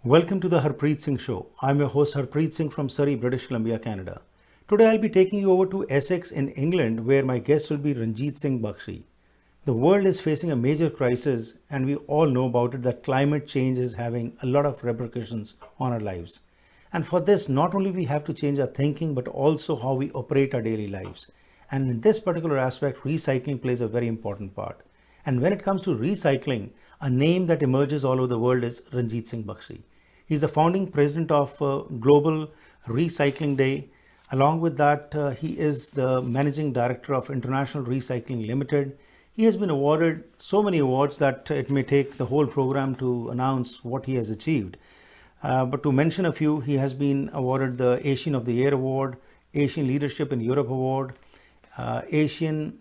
Welcome to the Harpreet Singh Show. I'm your host Harpreet Singh from Surrey, British Columbia, Canada. Today I'll be taking you over to Essex in England, where my guest will be Ranjit Singh Bakshi. The world is facing a major crisis, and we all know about it that climate change is having a lot of repercussions on our lives. And for this, not only we have to change our thinking, but also how we operate our daily lives. And in this particular aspect, recycling plays a very important part. And when it comes to recycling, a name that emerges all over the world is Ranjit Singh Bakshi. He's the founding president of Global Recycling Day. Along with that, he is the managing director of International Recycling Limited. He has been awarded so many awards that it may take the whole program to announce what he has achieved. But to mention a few, he has been awarded the Asian of the Year Award, Asian Leadership in Europe Award, Asian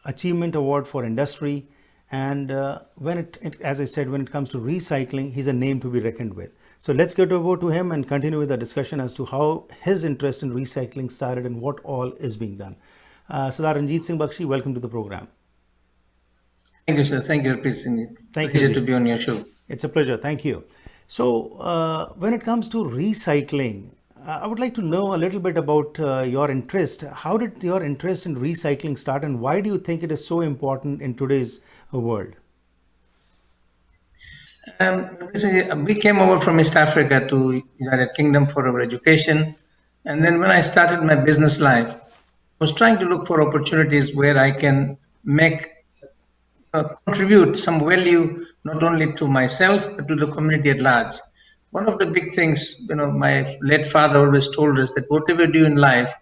Achievement Award for Industry. And as I said, when it comes to recycling, he's a name to be reckoned with. So let's get over to him and continue with the discussion as to how his interest in recycling started and what all is being done. Sardar Ranjit Singh Bakshi, welcome to the program. Thank you, sir. Thank you, Harpreet Singh. Thank Pleasure you. to be on your show. It's a pleasure. Thank you. So when it comes to recycling, I would like to know a little bit about your interest. How did your interest in recycling start, and why do you think it is so important in today's world? We came over from East Africa to United Kingdom for our education. And then when I started my business life, I was trying to look for opportunities where I can contribute some value, not only to myself, but to the community at large. One of the big things, my late father always told us that whatever you do in life,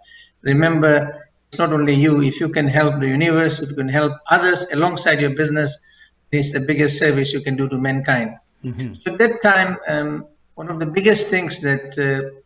remember, it's not only you. If you can help the universe, if you can help others alongside your business, it's the biggest service you can do to mankind. Mm-hmm. So at that time, one of the biggest things that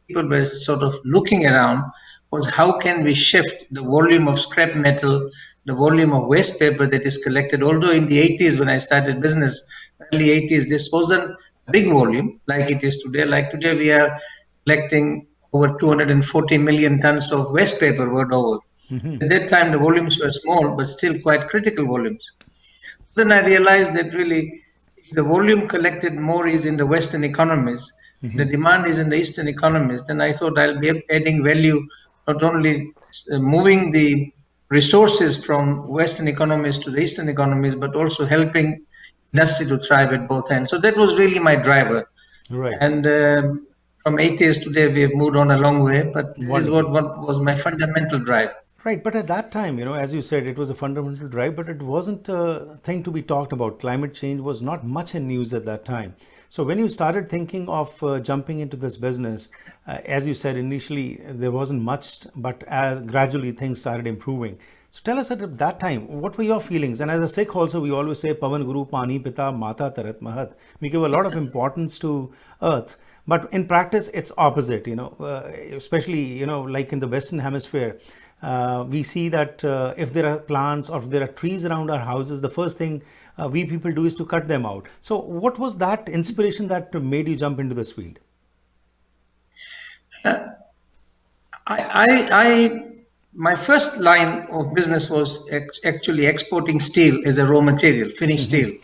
people were sort of looking around was how can we shift the volume of scrap metal, the volume of waste paper that is collected. Although in the 80s, when I started business, early 80s, this wasn't a big volume like it is today. Like today, we are collecting over 240 million tons of waste paper world over. Mm-hmm. At that time, the volumes were small, but still quite critical volumes. Then I realized that really the volume collected more is in the Western economies. Mm-hmm. The demand is in the Eastern economies. Then I thought I'll be adding value, not only moving the resources from Western economies to the Eastern economies, but also helping industry to thrive at both ends. So that was really my driver. Right. And from 80s today, we have moved on a long way, but this is Wonderful. what was my fundamental drive. Right, but at that time, as you said, it was a fundamental drive, but it wasn't a thing to be talked about. Climate change was not much in news at that time. So when you started thinking of jumping into this business, as you said, initially there wasn't much, but as gradually things started improving. So tell us at that time, what were your feelings? And as a Sikh also, we always say, Pavan Guru, Pani Pita, Mata Tarat Mahat. We give a lot of importance to earth. But in practice, it's opposite, especially, like in the Western Hemisphere. We see that if there are plants or if there are trees around our houses, the first thing we people do is to cut them out. So what was that inspiration that made you jump into this field? My first line of business was actually exporting steel as a raw material, finished Mm-hmm. steel.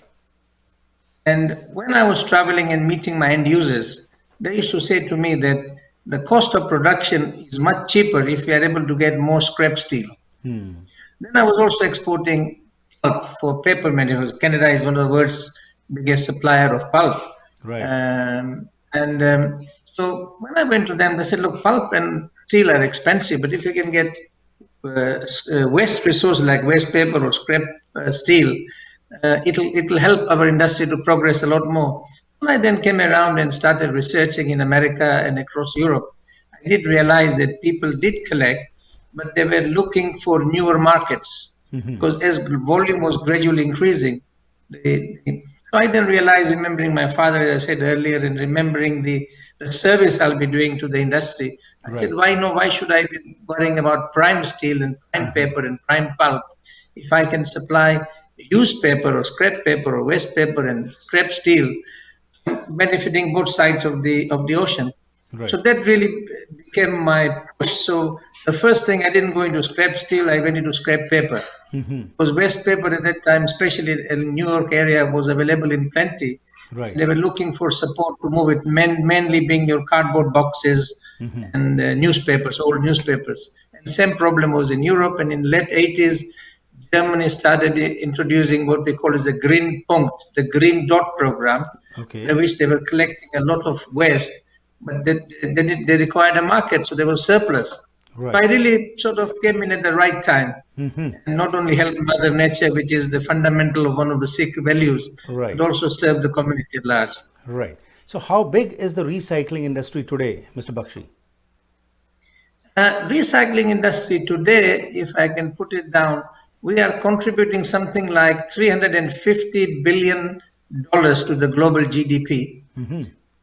And when I was traveling and meeting my end users, they used to say to me that the cost of production is much cheaper if we are able to get more scrap steel. Hmm. Then I was also exporting pulp for paper manufacturing. Canada is one of the world's biggest supplier of pulp. Right. So when I went to them, they said, look, pulp and steel are expensive, but if you can get waste resource like waste paper or scrap steel, it'll help our industry to progress a lot more. When I then came around and started researching in America and across Europe, I did realize that people did collect, but they were looking for newer markets Mm-hmm. because as volume was gradually increasing, so I then realized, remembering my father, as I said earlier, and remembering the service I'll be doing to the industry, I said, Right. why should I be worrying about prime steel and prime Mm-hmm. paper and prime pulp if I can supply used paper or scrap paper or waste paper and scrap steel, benefiting both sides of the ocean. So Right. that really became my push. So the first thing, I didn't go into scrap steel, I went into scrap paper. Mm-hmm. Because waste paper at that time, especially in New York area, was available in plenty. Right. They were looking for support to move it, mainly being your cardboard boxes and newspapers, old newspapers. And same problem was in Europe. And in late 80s, Germany started introducing what they call as a green punkt, the green dot program, Okay. in which they were collecting a lot of waste, but they required a market, so there was surplus. So I Right. really sort of came in at the right time and not only help Mother Nature, which is the fundamental of one of the Sikh values, Right. but also serve the community at large. Right. So, how big is the recycling industry today, Mr. Bakshi? Recycling industry today, if I can put it down, we are contributing something like $350 billion to the global GDP.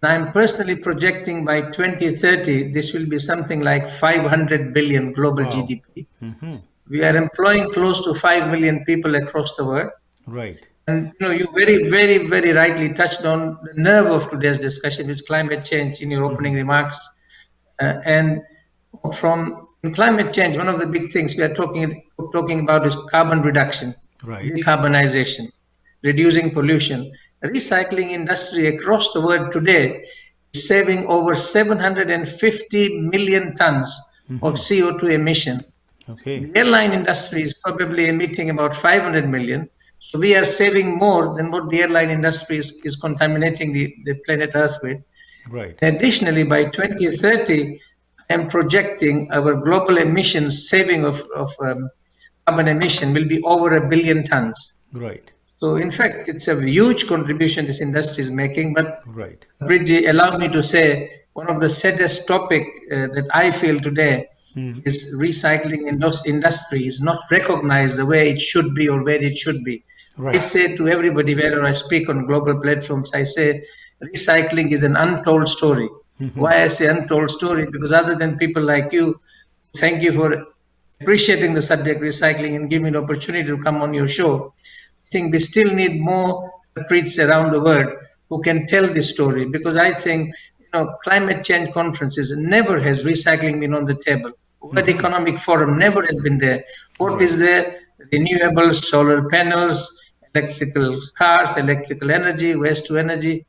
And I'm personally projecting by 2030, this will be something like 500 billion global Wow. GDP. We are employing close to 5 million people across the world. Right. And you very, very, very rightly touched on the nerve of today's discussion, is climate change in your opening remarks. And from in climate change, one of the big things we are talking about is carbon reduction, Right. decarbonization, reducing pollution. Recycling industry across the world today is saving over 750 million tons of CO2 emission. Okay. The airline industry is probably emitting about 500 million. So we are saving more than what the airline industry is contaminating the planet Earth with. Right. Additionally, by 2030, I am projecting our global emissions saving of carbon emission will be over 1 billion tons. Right. So, in fact, it's a huge contribution this industry is making. But, Right. Bridgie, allow me to say one of the saddest topic that I feel today is recycling industry is not recognized the way it should be or where it should be. Right. I say to everybody wherever I speak on global platforms, I say recycling is an untold story. Why I say untold story? Because other than people like you, thank you for appreciating the subject recycling and giving me the opportunity to come on your show. I think we still need more preachers around the world who can tell this story, because I think climate change conferences never has recycling been on the table. World Economic Forum never has been there. What is there? Renewables, solar panels, electrical cars, electrical energy, waste to energy.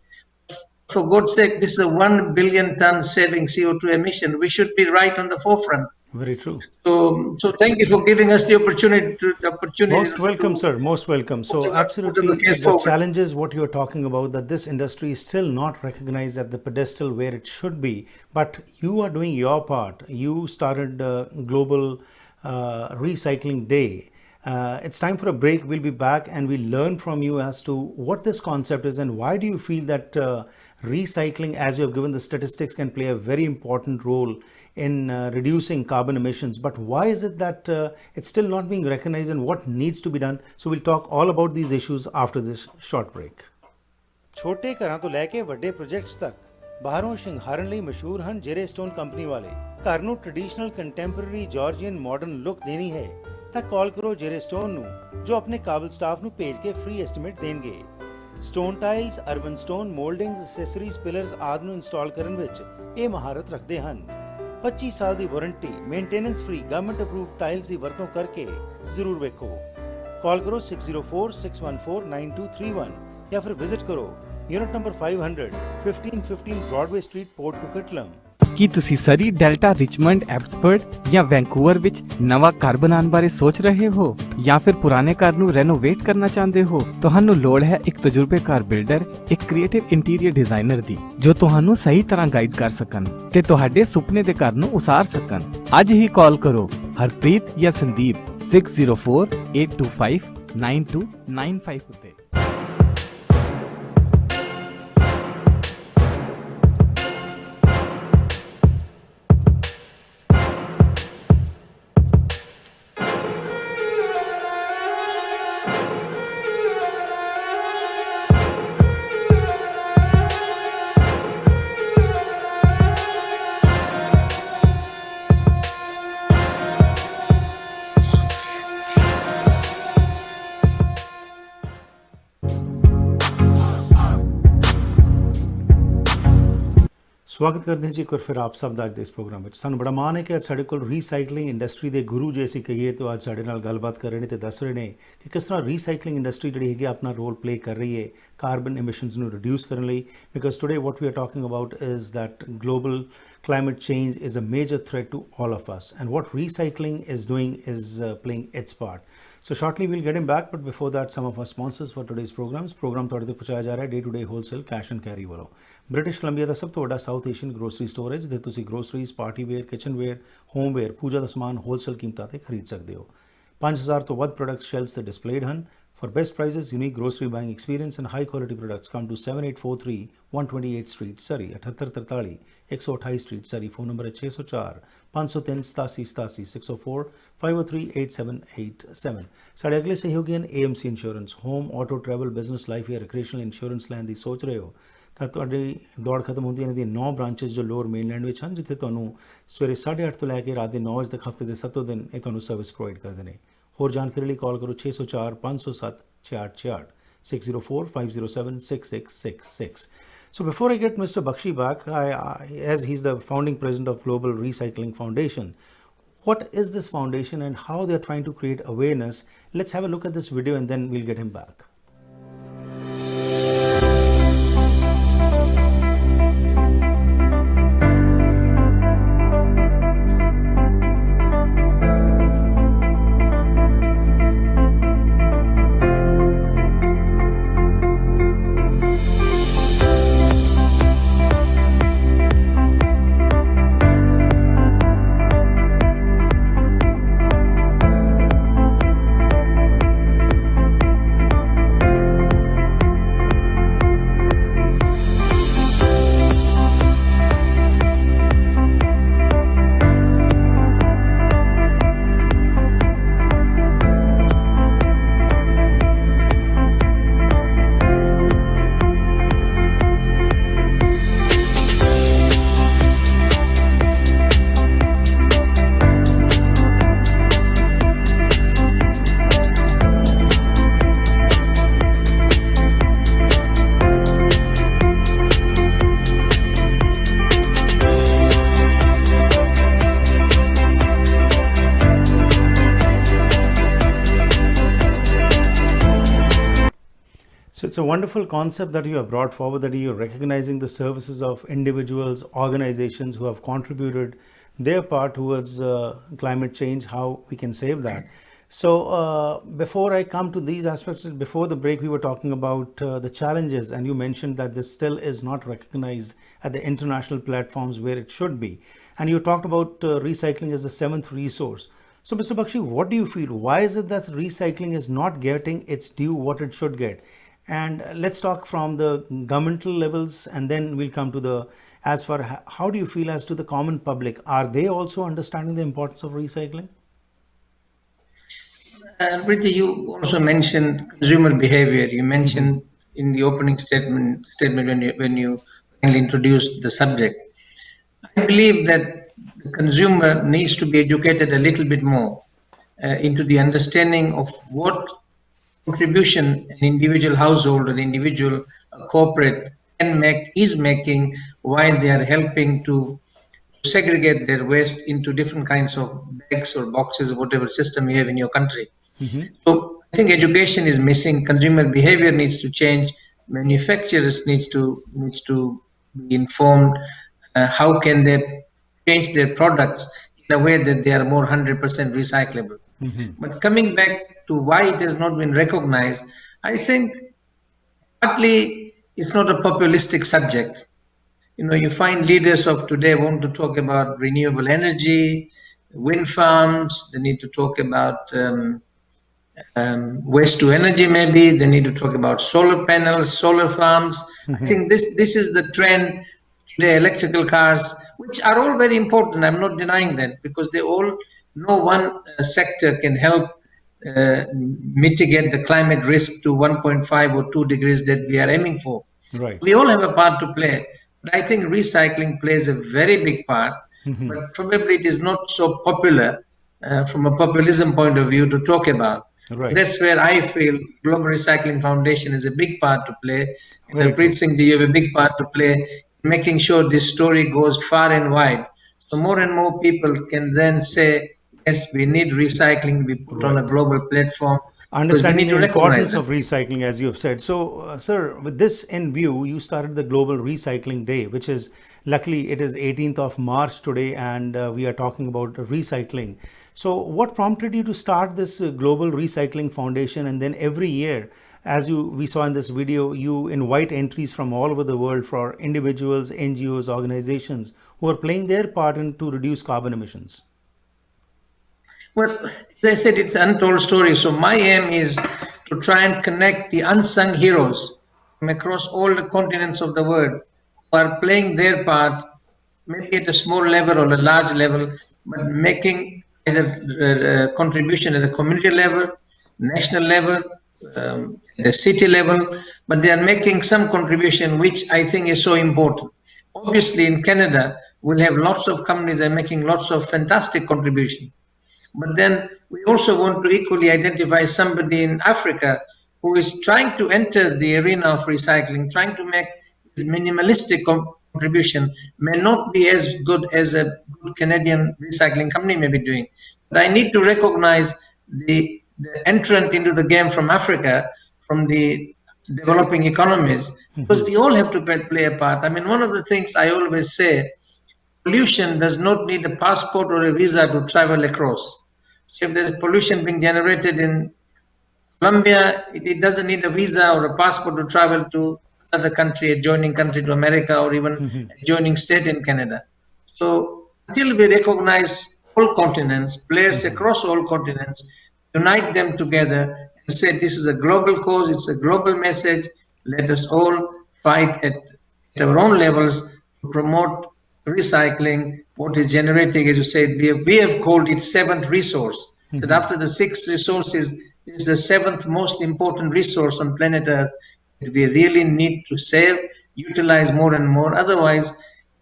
For God's sake, this is a 1 billion ton saving CO2 emission. We should be right on the forefront. Very true. So thank you for giving us the opportunity. Most welcome, sir. Most welcome. So, absolutely, the challenge is what you're talking about, that this industry is still not recognized at the pedestal where it should be. But you are doing your part. You started Global Recycling Day. It's time for a break. We'll be back and we'll learn from you as to what this concept is and why do you feel that recycling, as you have given the statistics, can play a very important role in reducing carbon emissions. But why is it that it's still not being recognized and what needs to be done? So we'll talk all about these issues after this short break. ਛੋਟੇ ਘਰਾਂ ਤੋਂ ਲੈ ਕੇ ਵੱਡੇ projects ਤੱਕ ਬਾਹਰੋਂ ਸ਼ਿੰਗਾਰਨ ਲਈ ਮਸ਼ਹੂਰ ਹਨ ਜੇਰੇ ਸਟੋਨ ਕੰਪਨੀ ਵਾਲੇ। ਘਰ ਨੂੰ traditional contemporary Georgian modern look ਦੇਣੀ ਹੈ ਤਾਂ ਕਾਲ ਕਰੋ ਜੇਰੇ ਸਟੋਨ ਨੂੰ, ਜੋ ਆਪਣੇ ਕਾਬਲ ਸਟਾਫ ਨੂੰ ਭੇਜ ਕੇ ਫ੍ਰੀ ਐਸਟੀਮੇਟ ਦੇਣਗੇ। Stone tiles, urban stone, ਮੋਲਡਿੰਗਸ, accessories, pillars ਆਦਿ ਨੂੰ ਇੰਸਟਾਲ ਕਰਨ ਵਿੱਚ ਇਹ ਮਹਾਰਤ ਰੱਖਦੇ ਹਨ। 25 ਸਾਲ ਦੀ warranty, maintenance free, government approved tiles ਦੀ ਵਰਤੋਂ ਕਰਕੇ ਜ਼ਰੂਰ ਵੇਖੋ। ਕਾਲ ਕਰੋ 6046149231 ਜਾਂ ਫਿਰ ਵਿਜ਼ਿਟ ਕਰੋ unit number 500 1515 Broadway street, Port Coquitlam. ਕੀ ਤੁਸੀਂ ਸਰੀ, ਡੈਲਟਾ, ਰਿਚਮੰਡ, ਐਬਸਫੋਰਡ ਜਾਂ ਵੈਂਕੂਵਰ ਵਿੱਚ ਨਵਾਂ ਘਰ ਬਣਾਉਣ ਬਾਰੇ ਸੋਚ ਰਹੇ ਹੋ ਜਾਂ ਫਿਰ ਪੁਰਾਣੇ ਘਰ ਨੂੰ ਰੈਨੋਵੇਟ ਕਰਨਾ ਚਾਹੁੰਦੇ ਹੋ? ਤੁਹਾਨੂੰ ਲੋੜ ਹੈ ਇੱਕ ਤਜਰਬੇਕਾਰ ਬਿਲਡਰ, ਇੱਕ ਕ੍ਰੀਏਟਿਵ ਇੰਟੀਰੀਅਰ ਡਿਜ਼ਾਈਨਰ ਦੀ, ਜੋ ਤੁਹਾਨੂੰ ਸਹੀ ਤਰ੍ਹਾਂ ਗਾਈਡ ਕਰ ਸਕਣ ਤੇ ਤੁਹਾਡੇ ਸੁਪਨੇ ਦੇ ਘਰ ਨੂੰ ਉਸਾਰ ਸਕਣ। ਅੱਜ ਹੀ ਕਾਲ ਕਰੋ ਹਰਪ੍ਰੀਤ ਜਾਂ ਸੰਦੀਪ 6048259295 ਉੱਤੇ। ਸਵਾਗਤ ਕਰਦੇ ਹਾਂ ਜੀ ਇੱਕ ਵਾਰ ਫਿਰ ਆਪ ਸਭ ਦਾ ਅੱਜ ਦੇ ਇਸ ਪ੍ਰੋਗਰਾਮ ਵਿੱਚ। ਸਾਨੂੰ ਬੜਾ ਮਾਣ ਹੈ ਕਿ ਅੱਜ ਸਾਡੇ ਕੋਲ ਰੀਸਾਈਕਲਿੰਗ ਇੰਡਸਟਰੀ ਦੇ ਗੁਰੂ ਜੇ ਅਸੀਂ ਕਹੀਏ ਤਾਂ ਅੱਜ ਸਾਡੇ ਨਾਲ ਗੱਲਬਾਤ ਕਰ ਰਹੇ ਨੇ ਤੇ ਦੱਸ ਰਹੇ ਨੇ ਕਿ ਕਿਸ ਤਰ੍ਹਾਂ ਰੀਸਾਈਕਲਿੰਗ ਇੰਡਸਟਰੀ ਜਿਹੜੀ ਹੈਗੀ ਆਪਣਾ ਰੋਲ ਪਲੇ ਕਰ ਰਹੀ ਹੈ ਕਾਰਬਨ ਐਮਿਸ਼ਨਸ ਨੂੰ ਰਿਡਿਊਸ ਕਰਨ ਲਈ। Because today what we are talking about is that global climate change is a major threat to all of us, and what recycling is doing is playing its part. So shortly we'll get him back, but before that some of our sponsors for today's program ਤੁਹਾਡੇ ਤੱਕ ਪਹੁੰਚਾਇਆ ਜਾ ਰਿਹਾ ਹੈ day to day wholesale cash and carry ਵੱਲੋਂ। British Columbia ਦਾ ਸਭ ਤੋਂ ਵੱਡਾ ਸਾਊਥ ਏਸ਼ੀਅਨ ਗਰੋਸਰੀ ਸਟੋਰ ਹੈ ਜਿੱਥੇ ਤੁਸੀਂ groceries, party ware, kitchen ware, home ware, puja ਦਾ ਸਮਾਨ ਹੋਲਸੇਲ ਕੀਮਤਾਂ ਤੇ ਖਰੀਦ ਸਕਦੇ ਹੋ। 5000 ਤੋਂ ਵੱਧ ਪ੍ਰੋਡਕਟਸ ਸ਼ੈਲਫਸ ਤੇ ਡਿਸਪਲੇਡ ਹਨ। For best prices, unique grocery buying experience and high quality products, come to 7843 128th Street, Surrey, 7843 128 Street, Surrey. Phone number है 604 503 87 604 503 8787। साढ़े अगले सहयोगी हैं AMC insurance. Home, auto, travel, business, life या रिक्रिएशनल इंश्योरेंस ਲੈਣ ਦੀ ਸੋਚ ਰਹੇ ਹੋ ਤਾਂ ਤੁਹਾਡੀ ਦੌੜ ਖਤਮ ਹੁੰਦੀ ਹੈ। ਇਹਨਾਂ ਦੀਆਂ 9 ਬ੍ਰਾਂਚਸ ਜੋ ਲੋਅਰ ਮੇਨਲੈਂਡ ਵਿੱਚ ਹਨ ਜਿੱਥੇ ਤੁਹਾਨੂੰ ਸਵੇਰੇ 8:30 ਤੋਂ ਲੈ ਕੇ ਰਾਤ ਦੇ 9 ਵਜੇ ਤੱਕ ਹਫਤੇ ਦੇ 7 ਦਿਨ ਇਹ ਤੁਹਾਨੂੰ ਸਰਵਿਸ ਪ੍ਰੋਵਾਈਡ ਕਰਦੇ ਨੇ। ਹੋਰ ਜਾਣਕਾਰੀ ਲਈ ਕਾਲ ਕਰੋ 604 507 6666 604 507 6666। So before I get Mr. Bakshi back, as he's the founding president of Global Recycling Foundation, what is this foundation and how they're trying to create awareness? Let's have a look at this video and then we'll get him back. So it's a wonderful concept that you have brought forward, that you're recognizing the services of individuals, organizations who have contributed their part towards climate change, how we can save that. So before I come to these aspects, before the break we were talking about the challenges, and you mentioned that this still is not recognized at the international platforms where it should be. And you talked about recycling as the 7th resource. So Mr. Bakshi, what do you feel? Why is it that recycling is not getting its due what it should get? And let's talk from the governmental levels and then we'll come to the, as far how do you feel as to the common public? Are they also understanding the importance of recycling? Rita, you also mentioned consumer behavior. You mentioned in the opening statement when you finally introduced the subject. I believe that the consumer needs to be educated a little bit more into the understanding of what contribution an individual household or individual corporate is making while they are helping to segregate their waste into different kinds of bags or boxes or whatever system you have in your country. So I think education is missing. Consumer behavior needs to change. Manufacturers needs to be informed. How can they change their products in a way that they are more 100% recyclable? But coming back to why it has not been recognized, I think partly it's not a populistic subject. You find leaders of today want to talk about renewable energy, wind farms. They need to talk about waste to energy. Maybe they need to talk about solar panels, solar farms. I think this is the trend today. Electrical cars, which are all very important. I'm not denying that, because they all no one sector can help mitigate the climate risk to 1.5 or 2 degrees that we are aiming for. Right. We all have a part to play. But I think recycling plays a very big part, but probably it is not so popular from a populism point of view to talk about. Right. That's where I feel Global Recycling Foundation is a big part to play. Preet Singh, you have a big part to play making sure this story goes far and wide. So more and more people can then say, yes, we need recycling, we put on a global platform, because we Understanding need the to recognize importance that. of recycling, as you have said. So, sir, with this in view, you started the Global Recycling Day, which is luckily it is 18th of March today, and we are talking about recycling. So, what prompted you to start this Global Recycling Foundation, and then every year, as we saw in this video, you invite entries from all over the world for individuals, NGOs, organizations who are playing their part in to reduce carbon emissions? Well, as I said, it's an untold story. So my aim is to try and connect the unsung heroes from across all the continents of the world who are playing their part, maybe at a small level or a large level, but making either contribution at the community level, national level, the city level, but they are making some contribution which I think is so important. Obviously, in Canada, we'll have lots of companies that are making lots of fantastic contribution. But then we also want to equally identify somebody in Africa who is trying to enter the arena of recycling, trying to make his minimalistic contribution, may not be as good as a good Canadian recycling company may be doing. But I need to recognize the entrant into the game from Africa, from the developing economies, because we all have to play a part. I mean, one of the things I always say, pollution does not need a passport or a visa to travel across. If there's pollution being generated in Colombia, it doesn't need a visa or a passport to travel to another country, adjoining country to America, or even adjoining state in Canada. So until we recognize all continents, players across all continents, unite them together and say this is a global cause, it's a global message, let us all fight at our own levels to promote recycling, what is generating, as you said, we have called it seventh resource. So after the six resources, it's the seventh most important resource on planet Earth that we really need to save, utilize more and more. Otherwise,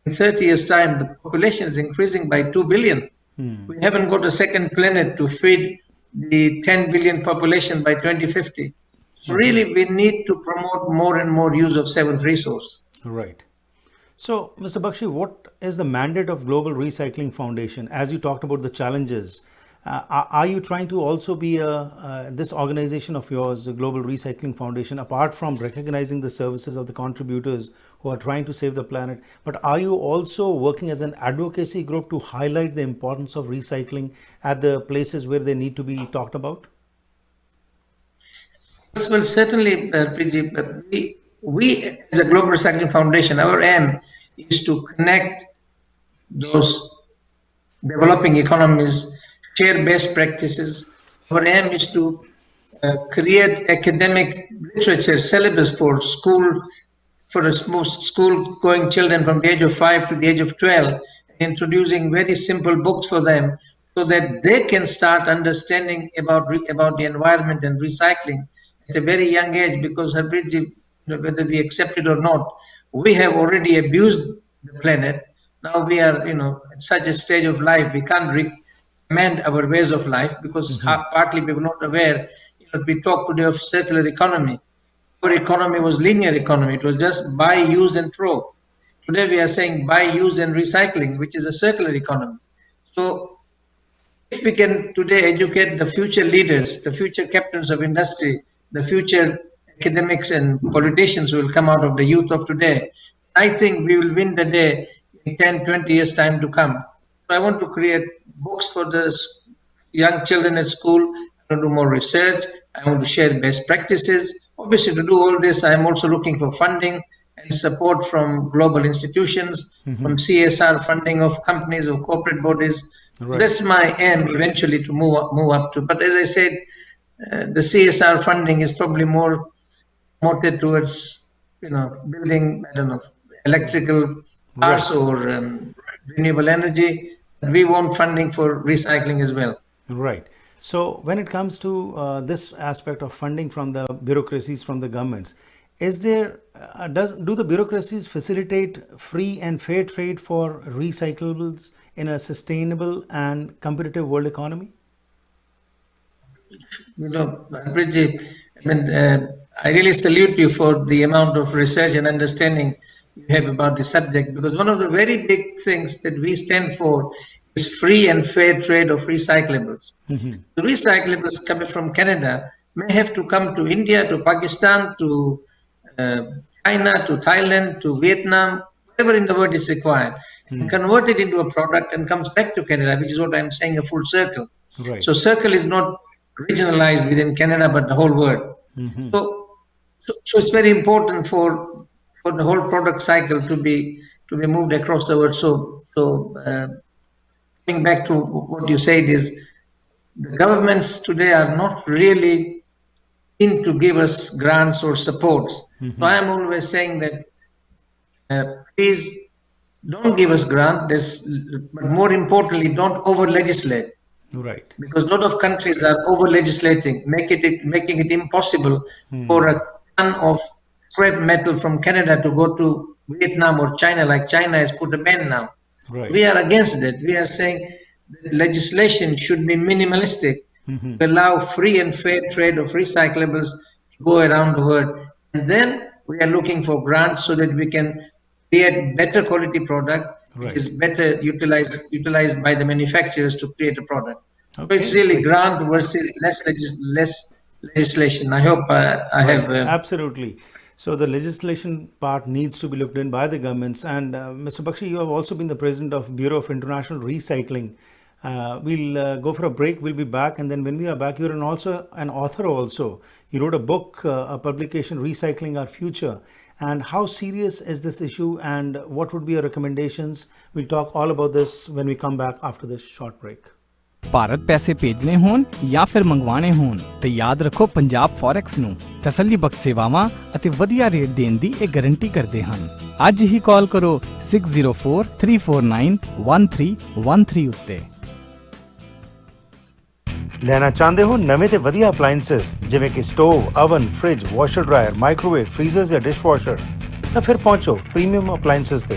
in 30 years' time, the population is increasing by 2 billion. We haven't got a second planet to feed the 10 billion population by 2050. So really, we need to promote more and more use of seventh resource. Right. So, Mr. Bakshi, what is the mandate of Global Recycling Foundation? As you talked about the challenges, are you trying to also be this organization of yours, the Global Recycling Foundation, apart from recognizing the services of the contributors who are trying to save the planet, but are you also working as an advocacy group to highlight the importance of recycling at the places where they need to be talked about? Well, certainly, we as a Global Recycling Foundation, our aim is to connect those developing economies, share best practices. Our aim is to create academic literature syllabus for most school-going children from the age of 5 to the age of 12, introducing very simple books for them so that they can start understanding about the environment and recycling at a very young age. Because whether we accept it or not, we have already abused the planet. Now we are, at such a stage of life, we can't recommend our ways of life because partly we were not aware. We talk today of circular economy. Our economy was linear economy. It was just buy, use, and throw. Today we are saying buy, use, and recycling, which is a circular economy. So if we can today educate the future leaders, the future captains of industry, the future academics and politicians who will come out of the youth of today, I think we will win the day in 10, 20 years' time to come. So I want to create books for the young children at school. I want to do more research. I want to share best practices. Obviously, to do all this, I'm also looking for funding and support from global institutions, from CSR funding of companies or corporate bodies. Right. That's my aim eventually to move up to. But as I said, the CSR funding is probably more promoted towards, building, electrical cars or renewable energy. We want funding for recycling as well. Right. So when it comes to this aspect of funding from the bureaucracies, from the governments, is there do the bureaucracies facilitate free and fair trade for recyclables in a sustainable and competitive world economy? Bridget, I really salute you for the amount of research and understanding you have about the subject, because one of the very big things that we stand for is free and fair trade of recyclables. The recyclables coming from Canada may have to come to India, to Pakistan, to uh, China, to Thailand, to Vietnam, wherever in the world is required, and convert it into a product and comes back to Canada, which is what I'm saying, a full circle. Right. So circle is not regionalized within Canada, but the whole world. So it's very important for the whole product cycle to be moved across the world. So coming back to what you said is, the governments today are not really in to give us grants or supports. So I am always saying that please don't give us grant. But more importantly, don't over legislate. Right. Because a lot of countries are over legislating, making it impossible for a ton of scrap metal from Canada to go to Vietnam or China, like China has put a ban now. Right. We are against that. We are saying that legislation should be minimalistic, to allow free and fair trade of recyclables to go around the world. And then we are looking for grants so that we can create better quality product, Right. which is better utilized by the manufacturers to create a product. Okay, So it's really thank you. grant versus less legislation. I hope I have. Absolutely. So the legislation part needs to be looked in by the governments. And Mr. Bakshi, you have also been the president of Bureau of International Recycling. We'll go for a break. We'll be back, and then when we are back, you're also an author. Also, you wrote a book, a publication, "Recycling Our Future." And how serious is this issue, and what would be your recommendations? We'll talk all about this when we come back after this short break. Bharat ਪੈਸੇ ਭੇਜਣੇ ਹੋਣ ਜਾਂ ਫਿਰ ਮੰਗਵਾਣੇ ਹੋਣ ਤੇ ਯਾਦ ਰੱਖੋ Punjab forex ਨੂੰ ਤਸੱਲੀਬਖਸ਼ ਸੇਵਾਵਾਂ ਅਤੇ ਵਧੀਆ ਰੇਟ ਦੇਣ ਦੀ ਇਹ ਗਾਰੰਟੀ ਕਰਦੇ ਹਨ। ਅੱਜ ਹੀ ਕਾਲ ਕਰੋ 6043491313 ਉੱਤੇ। ਲੈਣਾ ਚਾਹੁੰਦੇ ਹੋ ਨਵੇਂ ਤੇ ਵਧੀਆ ਅਪਲਾਈਐਂਸਸ ਜਿਵੇਂ ਕਿ stove, oven, fridge, washer dryer, microwave, freezers ਜਾਂ ਡਿਸ਼ਵਾਸ਼ਰ, ਤਾਂ ਫਿਰ ਪਹੁੰਚੋ ਪ੍ਰੀਮੀਅਮ ਅਪਲਾਈਐਂਸਸ ਤੇ।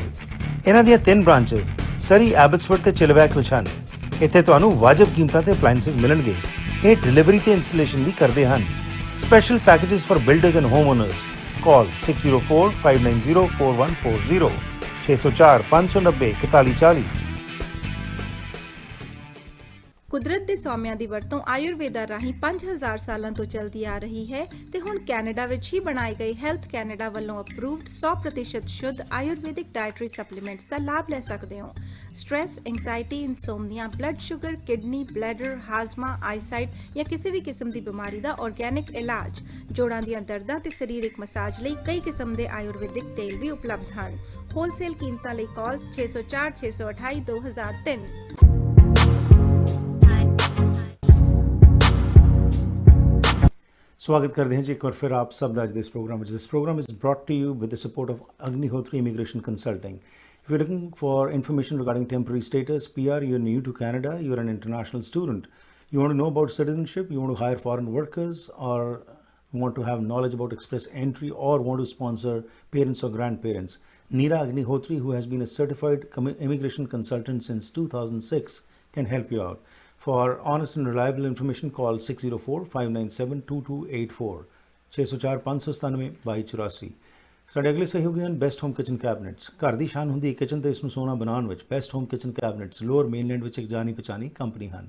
ਇਹਨਾਂ ਦੀਆਂ 3 ਬ੍ਰਾਂਚਸ ਸਰੀ, ਐਬਟਸਫੋਰਡ ਤੇ ਚਿਲਵੈਕ ਵਿੱਚ ਹਨ। ਇੱਥੇ ਤੁਹਾਨੂੰ ਵਾਜਬ ਕੀਮਤਾਂ ਤੇ ਅਪਲਾਈਐਂਸਸ ਮਿਲਣਗੇ। ਇਹ ਡਿਲੀਵਰੀ ਤੇ ਇੰਸਟਾਲੇਸ਼ਨ ਵੀ ਕਰਦੇ ਹਨ। Special packages for builders and home honours. ਕਾਲ 6045904140 604 590 4140। ਕੁਦਰਤ ਦੇ ਸੌਮਿਆਂ ਦੀ ਵਰਤੋਂ ਆਯੁਰਵੇਦਾ ਰਾਹੀਂ 5000 ਸਾਲਾਂ ਤੋਂ ਚੱਲਦੀ ਆ ਰਹੀ ਹੈ ਤੇ ਹੁਣ ਕੈਨੇਡਾ ਵਿੱਚ ਹੀ ਬਣਾਏ ਗਏ ਹੈਲਥ ਕੈਨੇਡਾ ਵੱਲੋਂ ਅਪਰੂਵਡ 100% ਸ਼ੁੱਧ ਆਯੁਰਵੈਦਿਕ ਡਾਇਟਰੀ ਸਪਲੀਮੈਂਟਸ ਦਾ ਲਾਭ ਲੈ ਸਕਦੇ ਹੋ। Stress, anxiety, insomnia, blood sugar, kidney, bladder, ਹਾਜ਼ਮਾ, ਆਈਸਾਈਟ ਜਾਂ ਕਿਸੇ ਵੀ ਕਿਸਮ ਦੀ ਬਿਮਾਰੀ ਦਾ ਆਰਗੈਨਿਕ ਇਲਾਜ, ਜੋੜਾਂ ਦੀਆਂ ਦਰਦਾਂ ਤੇ ਸਰੀਰਕ ਮਸਾਜ ਲਈ ਕਈ ਕਿਸਮ ਦੇ ਆਯੁਰਵੈਦਿਕ ਤੇਲ ਵੀ ਉਪਲਬਧ ਹਨ। ਹੋਲਸੇਲ ਕੀਮਤਾਂ ਲਈ ਕਾਲ 604 628 2003। स्वागत करते हैं जी एक बार फिर आप सब आज this program is brought to you with the support of Agnihotri immigration consulting. If you're looking for information regarding temporary status, PR, you're new to Canada, you're an international student, you want to know about citizenship, you want to hire foreign workers, or want to have knowledge about express entry, or want to sponsor parents or grandparents, Neera Agnihotri, who has been a certified immigration consultant since 2006, can help you out. For honest and reliable information, call 604-597-2284 604 597 2284। ਸਾਡੇ ਅਗਲੇ ਸਹਿਯੋਗੀ ਹਨ best home kitchen ਕੈਬਨਿਟਸ। ਘਰ ਦੀ ਸ਼ਾਨ ਹੁੰਦੀ ਹੈ kitchen ਤੇ ਇਸ ਨੂੰ ਸੋਹਣਾ ਬਣਾਉਣ ਵਿੱਚ। Best home kitchen ਕੈਬਨਿਟਸ lower mainland ਵਿੱਚ ਇੱਕ ਜਾਣੀ ਪਛਾਣੀ ਕੰਪਨੀ ਹਨ।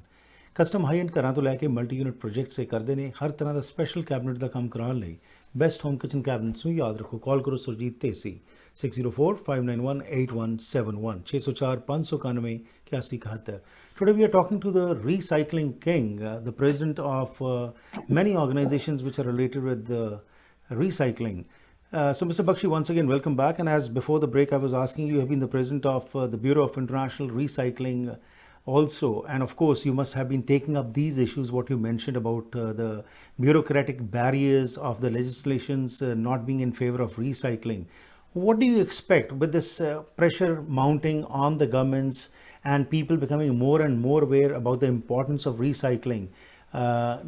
ਕਸਟਮ ਹਾਈ ਐਂਡ ਘਰਾਂ ਤੋਂ ਲੈ ਕੇ ਮਲਟੀ ਯੂਨਿਟ ਪ੍ਰੋਜੈਕਟਸ ਇਹ ਕਰਦੇ ਨੇ। ਹਰ ਤਰ੍ਹਾਂ ਦਾ ਸਪੈਸ਼ਲ ਕੈਬਨਿਟ ਦਾ ਕੰਮ ਕਰਾਉਣ ਲਈ ਬੈਸਟ ਹੋਮ ਕਿਚਨ ਕੈਬਨਿਟਸ ਨੂੰ ਯਾਦ ਰੱਖੋ। ਕਾਲ ਕਰੋ Surjit Dhesi 604-591-8171 604 591 8171। Today we are talking to the recycling king, the president of many organizations which are related with recycling. So Mr. Bakshi, once again, welcome back. And as before the break, I was asking you have been the president of the Bureau of International Recycling also. And of course, you must have been taking up these issues, what you mentioned about the bureaucratic barriers of the legislations not being in favor of recycling. What do you expect with this pressure mounting on the governments and people becoming more and more aware about the importance of recycling?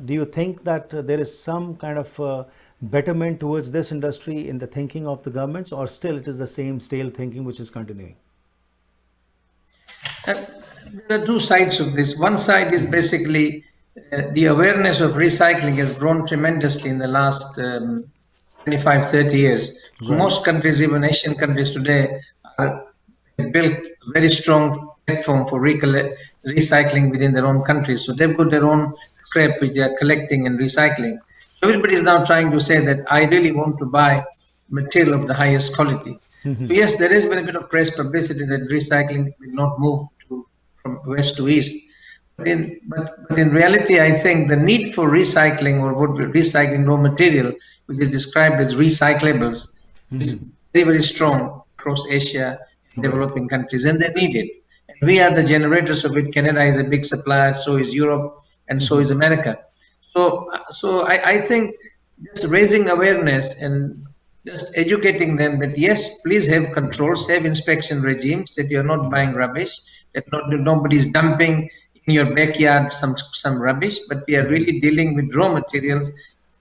Do you think that there is some kind of betterment towards this industry in the thinking of the governments, or still it is the same stale thinking which is continuing? There are two sides of this. One side is basically the awareness of recycling has grown tremendously in the last 25, 30 years. Right. Most countries, even Asian countries today, are built a very strong platform for recycling within their own countries. So they've got their own scrap which they are collecting and recycling. So everybody is now trying to say that I really want to buy material of the highest quality. So yes, there has been a bit of press publicity that recycling will not move from west to east. But in reality, I think the need for recycling or what we're recycling raw material, which is described as recyclables, is very, very strong across Asia and developing countries, and they need it. And we are the generators of it. Canada is a big supplier, so is Europe, and so is America. So I think just raising awareness and just educating them that yes, please have controls, have inspection regimes, that you're not buying rubbish, that nobody's dumping in your backyard some rubbish, but we are really dealing with raw materials.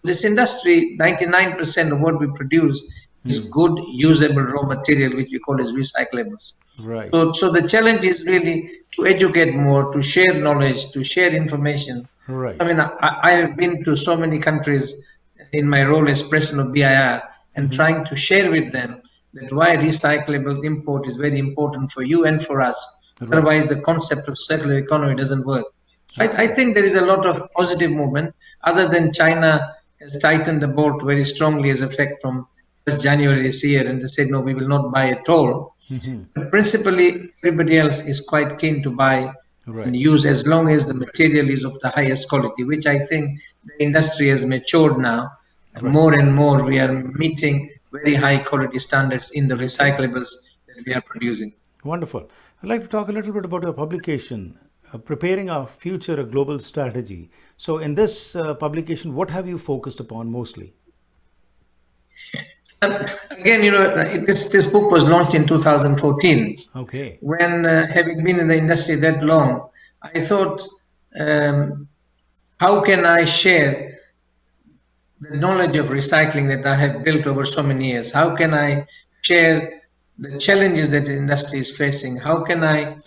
This industry, 99% of what we produce is good, usable raw material, which we call as recyclables. Right. So the challenge is really to educate more, to share knowledge, to share information. Right. I mean, I have been to so many countries in my role as president of BIR and trying to share with them that why recyclable import is very important for you and for us. Right. Otherwise, the concept of circular economy doesn't work. I think there is a lot of positive movement, other than China has tightened the bolt very strongly as effect from 1st January this year, and they said, no, we will not buy at all. But principally, everybody else is quite keen to buy and use as long as the material is of the highest quality, which I think the industry has matured now. And more and more, we are meeting very high quality standards in the recyclables that we are producing. Wonderful. I'd like to talk a little bit about your publication, Preparing Our Future, a Global Strategy. So in this publication, what have you focused upon mostly? Again, this book was launched in 2014. Okay. When, having been in the industry that long, I thought, how can I share the knowledge of recycling that I have built over so many years? How can I share the challenges that the industry is facing? How can I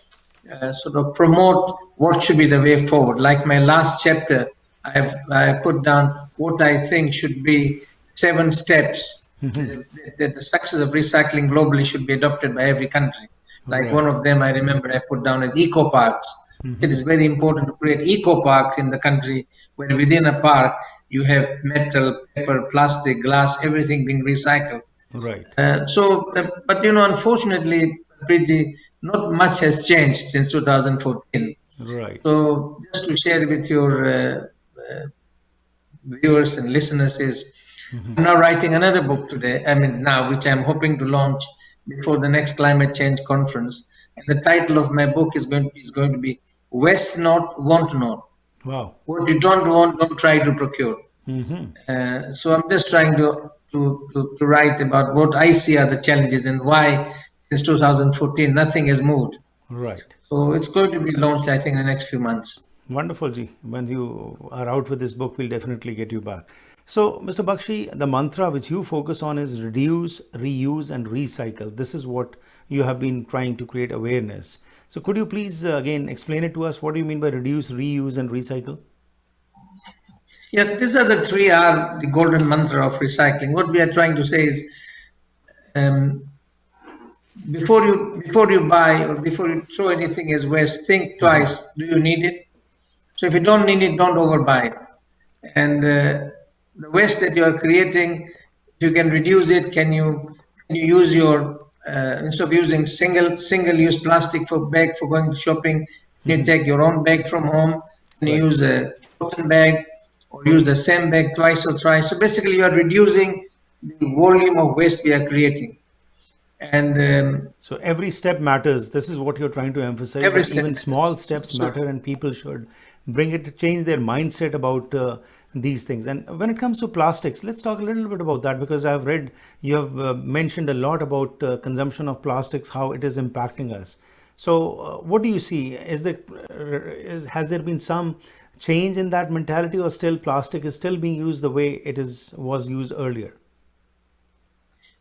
sort of promote what should be the way forward? Like my last chapter, I put down what I think should be 7 steps that the success of recycling globally should be adopted by every country. Like one of them I remember I put down as eco parks. It is very important to create eco parks in the country where within a park you have metal, paper, plastic, glass, everything being recycled. Right. But unfortunately, not much has changed since 2014. Right. So just to share with your viewers and listeners is, I'm now writing another book today, which I'm hoping to launch before the next climate change conference. And the title of my book is going to be Waste Not, Want Not. Wow. What you don't want, don't try to procure. So I'm just trying to write about what I see are the challenges and why since 2014 nothing has moved. Right. So it's going to be launched, I think, in the next few months. Wonderful, Ji. When you are out with this book, we'll definitely get you back. So, Mr. Bakshi, the mantra which you focus on is reduce, reuse, and recycle. This is what you have been trying to create awareness. So, could you please again explain it to us? What do you mean by reduce, reuse, and recycle? Yeah, these are the 3 R, the golden mantra of recycling. What we are trying to say is, before you buy or before you throw anything as waste, think twice. Do you need it? So if you don't need it, don't overbuy it. And the waste that you are creating, if you can reduce it, can you use your instead of using single-use plastic for going shopping, you take your own bag from home and you use a cotton bag or use the same bag twice or thrice. So basically, you are reducing the volume of waste we are creating. And so every step matters. This is what you're trying to emphasize. Every that step even matters. small steps matter, and people should bring it to change their mindset about these things. And when it comes to plastics, let's talk a little bit about that, because I've read you have mentioned a lot about consumption of plastics, how it is impacting us. So what do you see? Has there been some change in that mentality, or still plastic is still being used the way it was used earlier?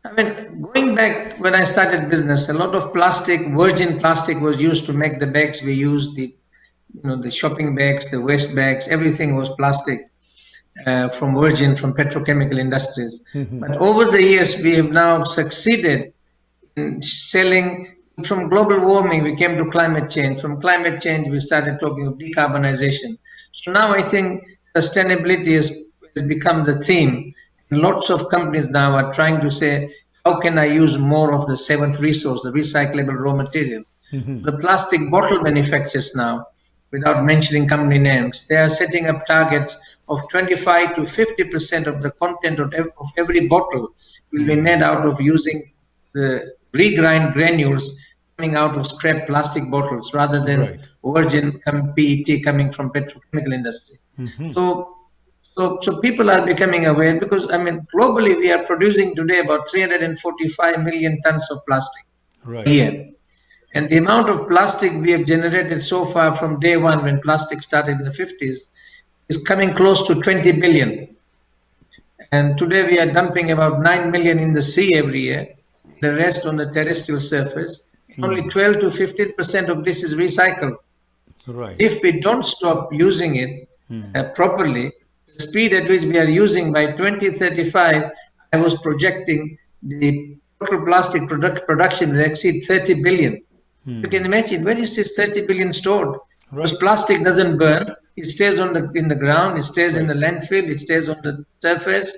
I mean, going back when I started business, a lot of virgin plastic was used to make the bags we used, the shopping bags, the waste bags, everything was plastic. from virgin, from petrochemical industries. But over the years, we have now succeeded in selling. From global warming, we came to climate change. From climate change, we started talking of decarbonization. So now I think sustainability has become the theme. And lots of companies now are trying to say, how can I use more of the seventh resource, the recyclable raw material? The plastic bottle manufacturers now, without mentioning company names, they are setting up targets of 25 to 50% of the content of every bottle will be made out of using the regrind granules coming out of scrap plastic bottles rather than virgin PET coming from petrochemical industry. So people are becoming aware because globally we are producing today about 345 million tons of plastic a year. And the amount of plastic we have generated so far from day one when plastic started in the 50s is coming close to 20 billion. And today we are dumping about 9 million in the sea every year, the rest on the terrestrial surface. Only 12 to 15% of this is recycled. If we don't stop using it properly, the speed at which we are using by 2035, I was projecting the total plastic production will exceed 30 billion. You can imagine, where is this 30 billion stored? Because plastic doesn't burn, it stays in the ground, it stays in the landfill, it stays on the surface.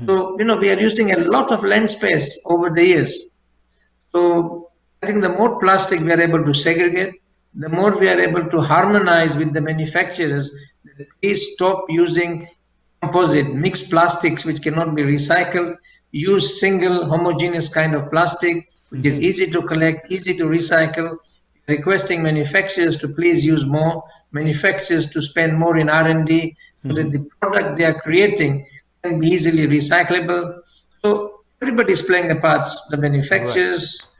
So, we are using a lot of land space over the years. So I think the more plastic we are able to segregate, the more we are able to harmonize with the manufacturers. Please stop using composite, mixed plastics which cannot be recycled. Use single homogeneous kind of plastic which is easy to collect, easy to recycle. Requesting manufacturers to please use more, manufacturers to spend more in R&D so that the product they are creating can be easily recyclable. So everybody is playing a part. The manufacturers,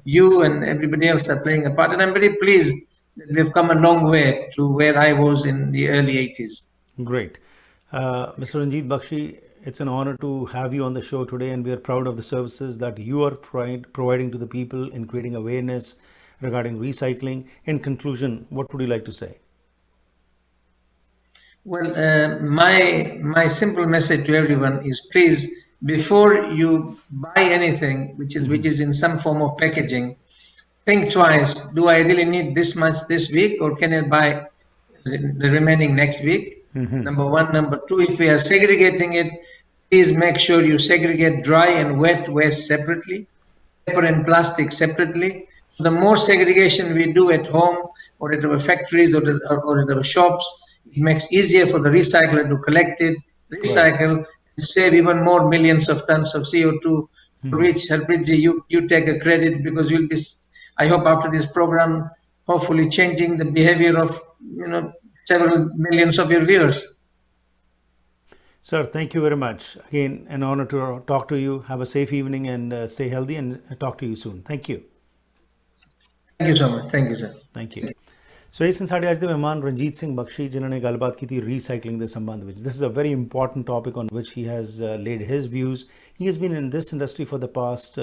you and everybody else are playing a part. And I'm very pleased that we've come a long way to where I was in the early 80s. Great. Mr. Ranjeet Bakshi, it's an honor to have you on the show today, and we are proud of the services that you are providing to the people in creating awareness regarding recycling. In conclusion, what would you like to say? Well, my simple message to everyone is, please, before you buy anything which is in some form of packaging, think twice. Do I really need this much this week, or can I buy the remaining next week? Number one. Number two, if we are segregating it, please make sure you segregate dry and wet waste separately, paper and plastic separately. The more segregation we do at home or at our factories or at our shops, it makes easier for the recycler to collect it, recycle, and save even more millions of tons of CO2, for which, Harpreet, you take a credit, because you'll be, I hope after this program, hopefully changing the behavior of several millions of your viewers. Sir, thank you very much. Again, an honor to talk to you. Have a safe evening and stay healthy, and talk to you soon. Thank you. Thank you so much. Thank you, sir. Thank you. So ਇਸ ਸਾਡੇ ਅੱਜ ਦੇ ਮਹਿਮਾਨ ਰਣਜੀਤ ਸਿੰਘ ਬਖਸ਼ੀ ਜਿਨ੍ਹਾਂ ਨੇ ਗੱਲਬਾਤ ਕੀਤੀ recycling ਦੇ ਸੰਬੰਧ ਵਿੱਚ. This is a very important topic on which he has laid his views. He has been in this industry for the past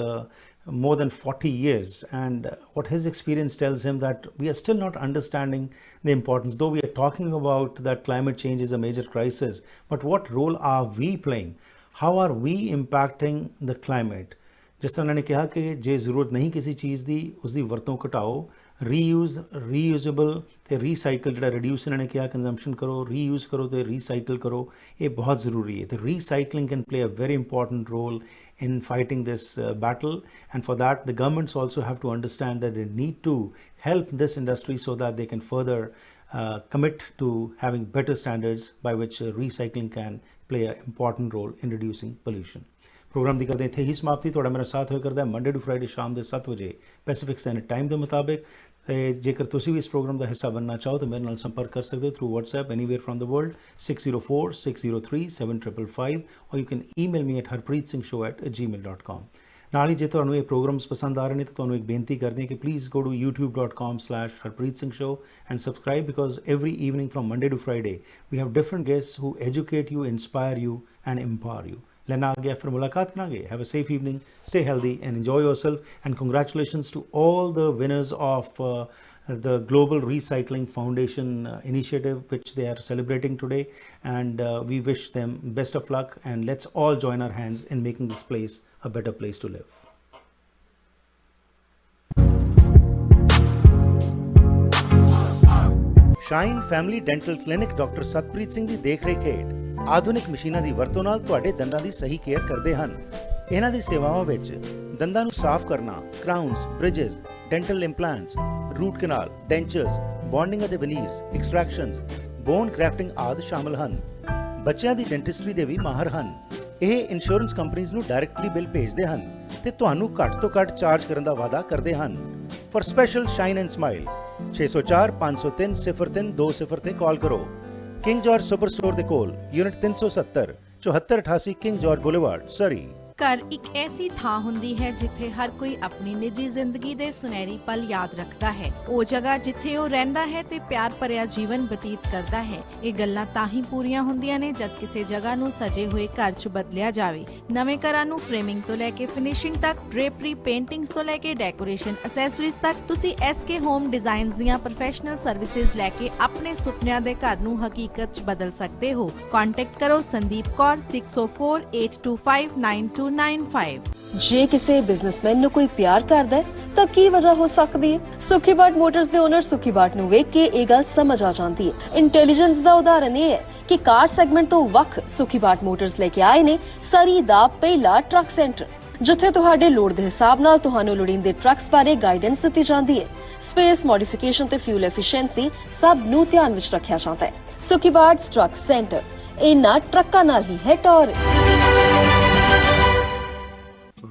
more than 40 years, and what his experience tells him that we are still not understanding the importance, though we are talking about that climate change is a major crisis, but what role are we playing? How are we impacting the climate? ਜਿਸ ਤਰ੍ਹਾਂ ਉਹਨਾਂ ਨੇ ਕਿਹਾ ਕਿ ਜੇ ਜ਼ਰੂਰਤ ਨਹੀਂ ਕਿਸੇ ਚੀਜ਼ ਦੀ ਉਸਦੀ ਵਰਤੋਂ ਘਟਾਓ, ਰੀਯੂਜ਼ੇਬਲ ਤੇ ਰੀਸਾਈਕਲ ਜਿਹੜਾ ਰਿਡਿਊਸ ਇਹਨਾਂ ਨੇ ਕਿਹਾ ਕੰਜ਼ੰਪਸ਼ਨ ਕਰੋ, ਰੀਯੂਜ਼ ਕਰੋ ਤੇ ਰੀਸਾਈਕਲ ਕਰੋ, ਇਹ ਬਹੁਤ ਜ਼ਰੂਰੀ ਹੈ. ਤੇ recycling can play a very important role in fighting this battle, and for that the governments also have to understand that they need to help this industry so that they can further commit to having better standards by which recycling can play an important role in reducing pollution. Program की करते इत्थे ही समाप्ति. तुहाडा मेरा साथ होया करदा Monday to Friday शाम के 7 बजे पैसिफिक स्टैंडर्ड टाइम के मुताबिक. जेकर तुसी भी इस प्रोग्राम का हिस्सा बनना चाहो तो मेरे नाल संपर्क कर सकते हो through WhatsApp anywhere from the world 6046037555, और you can email me at harpreetsingshow@gmail.com. ਨਾਲ ਹੀ ਜੇ ਤੁਹਾਨੂੰ ਇਹ ਪ੍ਰੋਗਰਾਮਸ ਪਸੰਦ ਆ ਰਹੇ ਨੇ ਤਾਂ ਤੁਹਾਨੂੰ ਇੱਕ ਬੇਨਤੀ ਕਰਦੇ ਹਾਂ ਕਿ please go to youtube.com/harpreetsingshow and subscribe, because every evening from Monday to Friday we have different guests who educate you, inspire you and empower you. लेना आ गया, फिर मुलाकात करेंगे. Have a safe evening, stay healthy and enjoy yourself, and congratulations to all the winners of the Global Recycling Foundation initiative, which they are celebrating today. And we wish them best of luck, and let's all join our hands in making this place a better place to live. Shine family dental clinic doctor Satpreet Singh ਦੀ ਦੇਖ-ਰੇਖ ਹੇਠ ਆਧੁਨਿਕ ਮਸ਼ੀਨਾਂ ਦੀ ਵਰਤੋਂ ਨਾਲ ਤੁਹਾਡੇ ਦੰਦਾਂ ਦੀ ਸਹੀ ਕੇਅਰ ਕਰਦੇ ਹਨ। ਇਹਨਾਂ ਦੀ ਸੇਵਾਵਾਂ ਵਿੱਚ ਦੰਦਾਂ ਨੂੰ ਸਾਫ਼ ਕਰਨਾ, ਕਰਾਊਨਸ, ਬ੍ਰਿਜਸ, ਡੈਂਟਲ ਇੰਪਲਾਂਟਸ, ਰੂਟ ਕਨਾਲ, ਡੈਂਚਰਸ, ਬੌਂਡਿੰਗ ਅਤੇ ਵਨੀਰਸ, ਐਕਸਟ੍ਰੈਕਸ਼ਨਸ, ਬੋਨ ਕ੍ਰੈਫਟਿੰਗ ਆਦਿ ਸ਼ਾਮਲ ਹਨ। ਬੱਚਿਆਂ ਦੀ ਡੈਂਟਿਸਟਰੀ ਦੇ ਵੀ ਮਾਹਰ ਹਨ। ਇਹ ਇੰਸ਼ੋਰੈਂਸ ਕੰਪਨੀਆਂ ਨੂੰ ਡਾਇਰੈਕਟਲੀ ਬਿੱਲ ਭੇਜਦੇ ਹਨ ਤੇ ਤੁਹਾਨੂੰ ਘੱਟ ਤੋਂ ਘੱਟ ਚਾਰਜ ਕਰਨ ਦਾ ਵਾਅਦਾ ਕਰਦੇ ਹਨ। For special shine and smile 604 503 0320 ਤੇ ਕਾਲ ਕਰੋ। ਕਿੰਗ ਜਾਰਜ ਸੁਪਰ ਸਟੋਰ ਦੇ ਕੋਲ, ਯੂਨਿਟ 370, 7488 ਕਿੰਗ ਜਾਰਜ ਬੁਲੇਵਾਰਡ, ਸਰੀ। ਘਰ ਇੱਕ ਐਸੀ ਥਾਂ ਹੁੰਦੀ ਹੈ ਜਿੱਥੇ ਹਰ ਕੋਈ ਆਪਣੀ ਨਿੱਜੀ ਜ਼ਿੰਦਗੀ ਦੇ ਸੁਨਹਿਰੀ ਪਲ ਯਾਦ ਰੱਖਦਾ ਹੈ। ਉਹ ਜਗ੍ਹਾ ਜਿੱਥੇ ਉਹ ਰਹਿੰਦਾ ਹੈ ਤੇ ਪਿਆਰ ਭਰਿਆ ਜੀਵਨ ਬਤੀਤ ਕਰਦਾ ਹੈ। ਇਹ ਗੱਲਾਂ ਤਾਂ ਹੀ ਪੂਰੀਆਂ ਹੁੰਦੀਆਂ ਨੇ ਜਦ ਕਿਸੇ ਜਗ੍ਹਾ ਨੂੰ ਸਜੇ ਹੋਏ ਘਰ 'ਚ ਬਦਲਿਆ ਜਾਵੇ। ਨਵੇਂ ਘਰਾਂ ਨੂੰ ਫਰੇਮਿੰਗ ਤੋਂ ਲੈ ਕੇ ਫਿਨਿਸ਼ਿੰਗ ਤੱਕ, ਡ੍ਰੇਪਰੀ, ਪੇਂਟਿੰਗਸ ਤੋਂ ਲੈ ਕੇ ਡੈਕੋਰੇਸ਼ਨ ਐਕਸੈਸਰੀਜ਼ ਤੱਕ, ਤੁਸੀਂ SK ਹੋਮ ਡਿਜ਼ਾਈਨਸ ਦੀਆਂ ਪ੍ਰੋਫੈਸ਼ਨਲ ਸਰਵਿਸਿਜ਼ ਲੈ ਕੇ ਆਪਣੇ ਸੁਪਨਿਆਂ ਦੇ ਘਰ ਨੂੰ ਹਕੀਕਤ 'ਚ ਬਦਲ ਸਕਦੇ ਹੋ। ਕੰਟੈਕਟ ਕਰੋ ਸੰਦੀਪ ਕੌਰ 6048259295। ਜੇ ਕਿਸੇ ਬਿਜ਼ਨਸਮੈਨ ਨੂੰ ਕੋਈ ਪਿਆਰ ਕਰਦਾ ਹੈ ਤਾਂ ਕੀ ਵਜ੍ਹਾ ਹੋ ਸਕਦੀ ਹੈ? ਸੁਖੀ ਬਾਟ ਮੋਟਰਸ ਦੇ ਓਨਰ ਸੁਖੀ ਬਾਟ ਨੂੰ ਵੇਖ ਕੇ ਇਹ ਗੱਲ ਸਮਝ ਆ ਜਾਂਦੀ ਹੈ। ਇੰਟੈਲੀਜੈਂਸ ਦਾ ਉਦਾਹਰਨ ਇਹ ਹੈ ਕਿ ਕਾਰ ਸੈਗਮੈਂਟ ਤੋਂ ਵੱਖ ਸੁਖੀ ਬਾਟ ਮੋਟਰਸ ਲੈ ਕੇ ਆਏ ਨੇ ਸਰੀ ਦਾ ਪਹਿਲਾ ਟਰੱਕ ਸੈਂਟਰ, ਜਿੱਥੇ ਤੁਹਾਡੇ ਲੋੜ ਦੇ ਹਿਸਾਬ ਨਾਲ ਤੁਹਾਨੂੰ ਲੋੜੀਂਦੇ ਟਰੱਕਸ ਬਾਰੇ ਗਾਈਡੈਂਸ ਦਿੱਤੀ ਜਾਂਦੀ ਹੈ। ਸਪੇਸ, ਮੋਡੀਫਿਕੇਸ਼ਨ ਤੇ ਫਿਊਲ ਐਫੀਸ਼ੀਐਂਸੀ ਸਭ ਨੂੰ ਧਿਆਨ ਵਿੱਚ ਰੱਖਿਆ ਜਾਂਦਾ ਹੈ। ਸੁਖੀ ਬਾਟ ਟਰੱਕ ਸੈਂਟਰ ਇਹਨਾਂ ਟਰੱਕਾਂ ਨਾਲ ਹੀ ਹੈ ਟੌਰ।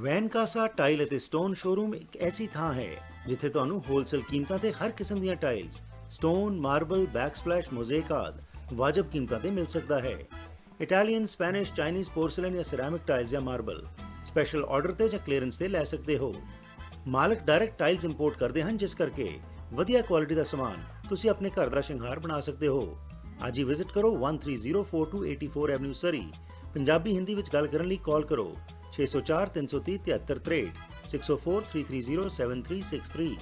ਵੈਨਕਾਸਾ ਟਾਈਲ ਅਤੇ ਸਟੋਨ ਸ਼ੋਰੂਮ ਇੱਕ ਐਸੀ ਥਾਂ ਹੈ ਜਿੱਥੇ ਤੁਹਾਨੂੰ ਹੋਲਸੇਲ ਕੀਮਤਾਂ ਤੇ ਹਰ ਕਿਸਮ ਦੀਆਂ ਟਾਈਲਸ, ਸਟੋਨ, ਮਾਰਬਲ, ਬੈਕਸਪਲੈਸ਼, ਮੋਜ਼ੇਕ ਆਦਿ ਵਾਜਬ ਕੀਮਤਾਂ ਤੇ ਮਿਲ ਸਕਦਾ ਹੈ। ਇਟਾਲੀਅਨ, ਸਪੈਨਿਸ਼, ਚਾਈਨੀਜ਼, ਪੋਰਸਲਨ ਜਾਂ ਸਿਰੈਮਿਕ ਟਾਈਲਸ ਜਾਂ ਮਾਰਬਲ ਸਪੈਸ਼ਲ ਆਰਡਰ ਤੇ ਜਾਂ ਕਲੀਅਰੈਂਸ ਤੇ ਲੈ ਸਕਦੇ ਹੋ। ਮਾਲਕ ਡਾਇਰੈਕਟ ਟਾਈਲਸ ਇੰਪੋਰਟ ਕਰਦੇ ਹਨ, ਜਿਸ ਕਰਕੇ ਵਧੀਆ ਕੁਆਲਿਟੀ ਦਾ ਸਮਾਨ ਤੁਸੀਂ ਆਪਣੇ ਘਰ ਦਾ ਸ਼ਿੰਗਾਰ ਬਣਾ ਸਕਦੇ ਹੋ। ਅੱਜ ਹੀ ਵਿਜ਼ਿਟ ਕਰੋ 1304 84 ਐਵਨਿਊ, ਸਰੀ। ਪੰਜਾਬੀ ਹਿੰਦੀ ਵਿੱਚ ਗੱਲ ਕਰਨ ਲਈ ਕਾਲ ਕਰੋ 604 330 7363 604 330 7363।